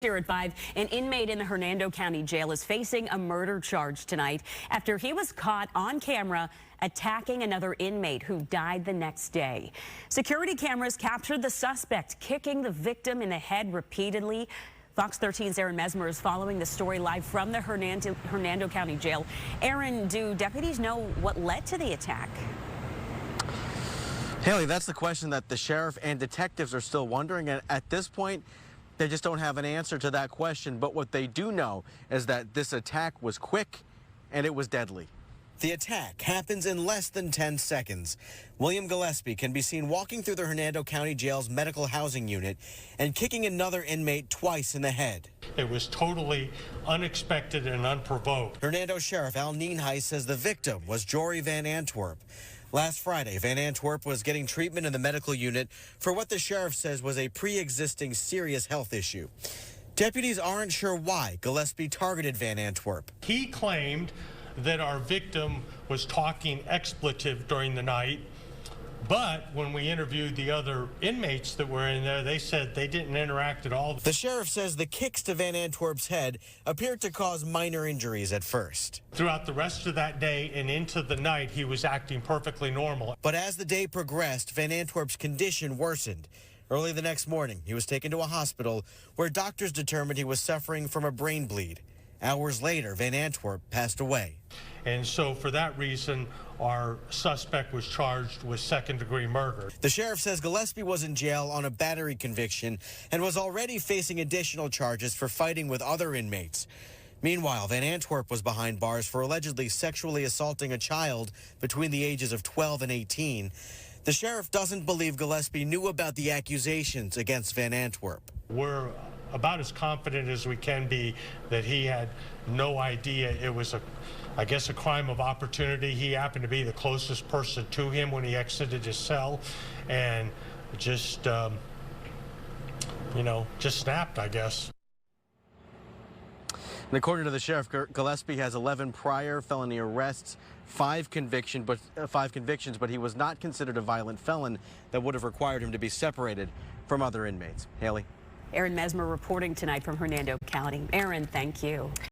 Here at 5, an inmate in the Hernando County Jail is facing a murder charge tonight after he was caught on camera attacking another inmate who died the next day. Security cameras captured the suspect kicking the victim in the head repeatedly. Fox 13's Aaron Mesmer is following the story live from the Hernando County Jail. Aaron, do deputies know what led to the attack? Haley, that's the question that the sheriff and detectives are still wondering, and at this point, they just don't have an answer to that question. But what they do know is that this attack was quick and it was deadly. The attack happens in less than 10 seconds. William Gillespie can be seen walking through the Hernando County Jail's medical housing unit and kicking another inmate twice in the head. It was totally unexpected and unprovoked. Hernando Sheriff Al Nienhuis says the victim was Jory Van Antwerp. Last Friday, Van Antwerp was getting treatment in the medical unit for what the sheriff says was a pre-existing serious health issue. Deputies aren't sure why Gillespie targeted Van Antwerp. He claimed that our victim was talking expletive during the night, but when we interviewed the other inmates that were in there, they said they didn't interact at all. The sheriff says the kicks to Van Antwerp's head appeared to cause minor injuries at first. Throughout the rest of that day and into the night, he was acting perfectly normal. But as the day progressed, Van Antwerp's condition worsened. Early the next morning, he was taken to a hospital where doctors determined he was suffering from a brain bleed. Hours later, Van Antwerp passed away. And so for that reason, our suspect was charged with second-degree murder. The sheriff says Gillespie was in jail on a battery conviction and was already facing additional charges for fighting with other inmates. Meanwhile, Van Antwerp was behind bars for allegedly sexually assaulting a child between the ages of 12 and 18. The sheriff doesn't believe Gillespie knew about the accusations against Van Antwerp. We're about as confident as we can be that he had no idea it was I guess a crime of opportunity. He happened to be the closest person to him when he exited his cell and just, just snapped, I guess. And according to the sheriff, Gillespie has 11 prior felony arrests, 5 convictions, but he was not considered a violent felon that would have required him to be separated from other inmates. Haley. Aaron Mesmer reporting tonight from Hernando County. Aaron, thank you.